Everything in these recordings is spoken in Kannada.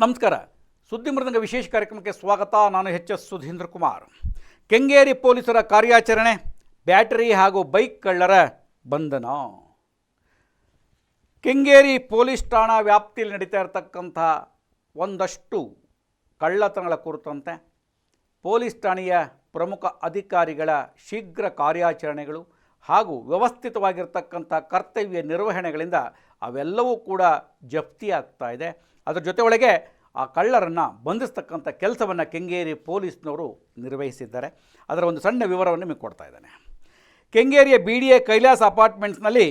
ನಮಸ್ಕಾರ. ಸುದ್ದಿ ಮೃದಂಗ ವಿಶೇಷ ಕಾರ್ಯಕ್ರಮಕ್ಕೆ ಸ್ವಾಗತ. ನಾನು ಎಚ್.ಎಸ್. ಸುಧೀಂದ್ರ ಕುಮಾರ್. ಕೆಂಗೇರಿ ಪೊಲೀಸರ ಕಾರ್ಯಾಚರಣೆ, ಬ್ಯಾಟರಿ ಹಾಗೂ ಬೈಕ್ ಕಳ್ಳರ ಬಂಧನ. ಕೆಂಗೇರಿ ಪೊಲೀಸ್ ಠಾಣಾ ವ್ಯಾಪ್ತಿಯಲ್ಲಿ ನಡೀತಾ ಇರತಕ್ಕಂಥ ಒಂದಷ್ಟು ಕಳ್ಳತನಗಳ ಕುರಿತಂತೆ ಪೊಲೀಸ್ ಠಾಣೆಯ ಪ್ರಮುಖ ಅಧಿಕಾರಿಗಳ ಶೀಘ್ರ ಕಾರ್ಯಾಚರಣೆಗಳು ಹಾಗೂ ವ್ಯವಸ್ಥಿತವಾಗಿರ್ತಕ್ಕಂಥ ಕರ್ತವ್ಯ ನಿರ್ವಹಣೆಗಳಿಂದ ಅವೆಲ್ಲವೂ ಕೂಡ ಜಪ್ತಿ ಆಗ್ತಾ ಇದೆ. ಅದರ ಜೊತೆ ಒಳಗೆ ಆ ಕಳ್ಳರನ್ನು ಬಂಧಿಸ್ತಕ್ಕಂಥ ಕೆಲಸವನ್ನು ಕೆಂಗೇರಿ ಪೊಲೀಸ್ನವರು ನಿರ್ವಹಿಸಿದ್ದಾರೆ. ಅದರ ಒಂದು ಸಣ್ಣ ವಿವರವನ್ನು ನಿಮಗೆ ಕೊಡ್ತಾ ಇದ್ದಾನೆ. ಕೆಂಗೇರಿಯ BDA ಕೈಲಾಸ್ ಅಪಾರ್ಟ್ಮೆಂಟ್ಸ್ನಲ್ಲಿ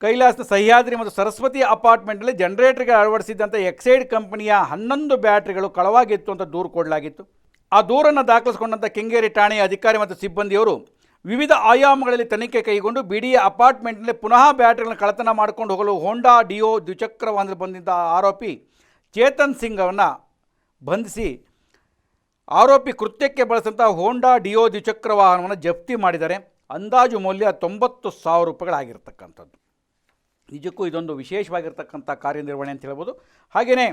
ಕೈಲಾಸ್ನ ಸಹ್ಯಾದ್ರಿ ಮತ್ತು ಸರಸ್ವತಿ ಅಪಾರ್ಟ್ಮೆಂಟ್ನಲ್ಲಿ ಜನರೇಟರ್ಗೆ ಅಳವಡಿಸಿದ್ದಂಥ ಎಕ್ಸೈಡ್ ಕಂಪನಿಯ 11 ಬ್ಯಾಟ್ರಿಗಳು ಕಳವಾಗಿತ್ತು ಅಂತ ದೂರು ಕೊಡಲಾಗಿತ್ತು. ಆ ದೂರನ್ನು ದಾಖಲಿಸಿಕೊಂಡಂಥ ಕೆಂಗೇರಿ ಠಾಣೆಯ ಅಧಿಕಾರಿ ಮತ್ತು ಸಿಬ್ಬಂದಿಯವರು ವಿವಿಧ ಆಯಾಮಗಳಲ್ಲಿ ತನಿಖೆ ಕೈಗೊಂಡು BDA ಅಪಾರ್ಟ್ಮೆಂಟ್ನಲ್ಲಿ ಪುನಃ ಬ್ಯಾಟ್ರಿಗಳನ್ನು ಕಳ್ಳತನ ಮಾಡಿಕೊಂಡು ಹೋಗಲು ಹೋಂಡಾ ಡಿಯೋ ದ್ವಿಚಕ್ರ ವಾಹನದಲ್ಲಿ ಬಂದಿದ್ದ ಆರೋಪಿ ಚೇತನ್ ಸಿಂಗ್ ಅವನ್ನು ಬಂಧಿಸಿ ಆರೋಪಿ ಕೃತ್ಯಕ್ಕೆ ಬಳಸಿದಂಥ ಹೋಂಡಾ ಡಿಯೋ ದ್ವಿಚಕ್ರ ವಾಹನವನ್ನು ಜಪ್ತಿ ಮಾಡಿದ್ದಾರೆ. ಅಂದಾಜು ಮೌಲ್ಯ 90,000 ರೂಪಾಯಿಗಳಾಗಿರ್ತಕ್ಕಂಥದ್ದು. ನಿಜಕ್ಕೂ ಇದೊಂದು ವಿಶೇಷವಾಗಿರ್ತಕ್ಕಂಥ ಕಾರ್ಯನಿರ್ವಹಣೆ ಅಂತ ಹೇಳ್ಬೋದು. ಹಾಗೆಯೇ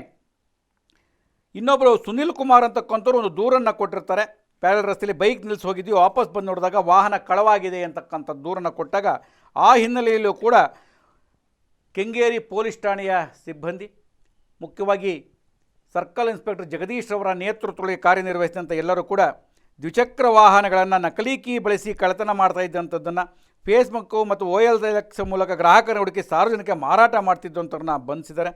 ಇನ್ನೊಬ್ಬರು ಸುನಿಲ್ ಕುಮಾರ್ ಅಂತಕ್ಕಂಥವ್ರು ಒಂದು ದೂರನ್ನು ಕೊಟ್ಟಿರ್ತಾರೆ. ಪ್ಯಾರಲ್ ರಸ್ತೆಯಲ್ಲಿ ಬೈಕ್ ನಿಲ್ಲಿಸಿ ಹೋಗಿದ್ವಿ, ವಾಪಸ್ ಬಂದು ನೋಡಿದಾಗ ವಾಹನ ಕಳವಾಗಿದೆ ಅಂತಕ್ಕಂಥ ದೂರನ್ನು ಕೊಟ್ಟಾಗ ಆ ಹಿನ್ನೆಲೆಯಲ್ಲೂ ಕೂಡ ಕೆಂಗೇರಿ ಪೊಲೀಸ್ ಠಾಣೆಯ ಸಿಬ್ಬಂದಿ, ಮುಖ್ಯವಾಗಿ ಸರ್ಕಲ್ ಇನ್ಸ್ಪೆಕ್ಟರ್ ಜಗದೀಶ್ ಅವರ ನೇತೃತ್ವದಲ್ಲಿ ಕಾರ್ಯನಿರ್ವಹಿಸಿದಂಥ ಎಲ್ಲರೂ ಕೂಡ ದ್ವಿಚಕ್ರ ವಾಹನಗಳನ್ನು ನಕಲಿ ಕೀ ಬಳಸಿ ಕಳ್ಳತನ ಮಾಡ್ತಾ ಇದ್ದಂಥದ್ದನ್ನು ಫೇಸ್ಬುಕ್ಕು ಮತ್ತು OLX ಮೂಲಕ ಗ್ರಾಹಕರ ಹುಡುಕಿ ಸಾರ್ವಜನಿಕ ಮಾರಾಟ ಮಾಡ್ತಿದ್ದಂಥವ್ರನ್ನ ಬಂಧಿಸಿದ್ದಾರೆ.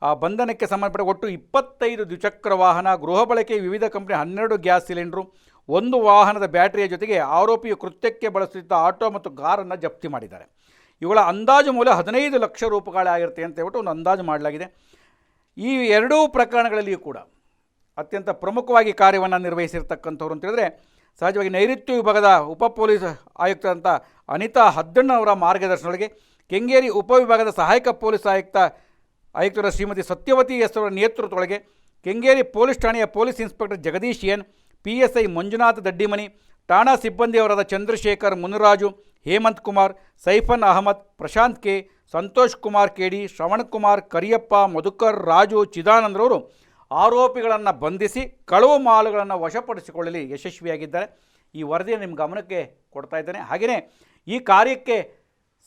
ಆ ಬಂಧನಕ್ಕೆ ಸಂಬಂಧಪಟ್ಟ ಒಟ್ಟು 25 ದ್ವಿಚಕ್ರ ವಾಹನ, ಗೃಹ ಬಳಕೆ ವಿವಿಧ ಕಂಪನಿ 12 ಗ್ಯಾಸ್ ಸಿಲಿಂಡ್ರು, 1 ವಾಹನದ ಬ್ಯಾಟರಿಯ ಜೊತೆಗೆ ಆರೋಪಿಯು ಕೃತ್ಯಕ್ಕೆ ಬಳಸುತ್ತಿದ್ದ ಆಟೋ ಮತ್ತು ಕಾರನ್ನು ಜಪ್ತಿ ಮಾಡಿದ್ದಾರೆ. ಇವುಗಳ ಅಂದಾಜು ಮೌಲ್ಯ 15 ಲಕ್ಷ ರೂಪಾಯಿಗಳಾಗಿರುತ್ತೆ ಅಂತ ಹೇಳ್ಬಿಟ್ಟು ಒಂದು ಅಂದಾಜು ಮಾಡಲಾಗಿದೆ. ಈ ಎರಡೂ ಪ್ರಕರಣಗಳಲ್ಲಿಯೂ ಕೂಡ ಅತ್ಯಂತ ಪ್ರಮುಖವಾಗಿ ಕಾರ್ಯವನ್ನು ನಿರ್ವಹಿಸಿರ್ತಕ್ಕಂಥವ್ರು ಅಂತ ಹೇಳಿದ್ರೆ ಸಹಜವಾಗಿ ನೈಋತ್ಯ ವಿಭಾಗದ ಉಪ ಪೊಲೀಸ್ ಆಯುಕ್ತರಂಥ ಅನಿತಾ ಹದ್ದಣ್ಣವರ ಮಾರ್ಗದರ್ಶನದೊಳಗೆ ಕೆಂಗೇರಿ ಉಪವಿಭಾಗದ ಸಹಾಯಕ ಪೊಲೀಸ್ ಆಯುಕ್ತರ ಶ್ರೀಮತಿ ಸತ್ಯವತಿ ಎಸ್ ಅವರ ನೇತೃತ್ವದೊಳಗೆ ಕೆಂಗೇರಿ ಪೊಲೀಸ್ ಠಾಣೆಯ police inspector Jagadish N, PSI Manjunath Daddimani, ಠಾಣಾ ಸಿಬ್ಬಂದಿಯವರಾದ ಚಂದ್ರಶೇಖರ್ ಮುನಿರಾಜು, ಹೇಮಂತ್ ಕುಮಾರ್, ಸೈಫನ್ ಅಹಮದ್, ಪ್ರಶಾಂತ್ ಕೆ, ಸಂತೋಷ್ ಕುಮಾರ್ KD, ಶ್ರವಣ್ ಕುಮಾರ್, ಕರಿಯಪ್ಪ, ಮಧುಕರ್, ರಾಜು, ಚಿದಾನಂದ್ರವರು ಆರೋಪಿಗಳನ್ನು ಬಂಧಿಸಿ ಕಳವು ಮಾಲುಗಳನ್ನು ವಶಪಡಿಸಿಕೊಳ್ಳಲು ಯಶಸ್ವಿಯಾಗಿದ್ದಾರೆ. ಈ ವರದಿಯನ್ನು ನಿಮ್ಮ ಗಮನಕ್ಕೆ ಕೊಡ್ತಾ ಇದ್ದೇನೆ. ಹಾಗೆಯೇ ಈ ಕಾರ್ಯಕ್ಕೆ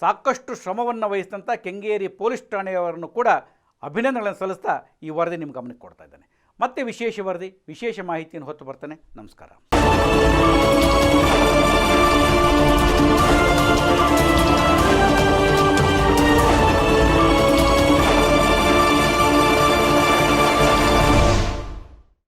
ಸಾಕಷ್ಟು ಶ್ರಮವನ್ನು ವಹಿಸಿದಂಥ ಕೆಂಗೇರಿ ಪೊಲೀಸ್ ಠಾಣೆಯವರನ್ನು ಕೂಡ ಅಭಿನಂದನೆಗಳನ್ನು ಸಲ್ಲಿಸ್ತಾ ಈ ವರದಿ ನಿಮ್ಮ ಗಮನಕ್ಕೆ ಕೊಡ್ತಾ ಇದ್ದೇನೆ. ಮತ್ತೆ ವಿಶೇಷ ವರದಿ, ವಿಶೇಷ ಮಾಹಿತಿಯನ್ನು ಹೊತ್ತು ಬರ್ತಾನೆ. ನಮಸ್ಕಾರ.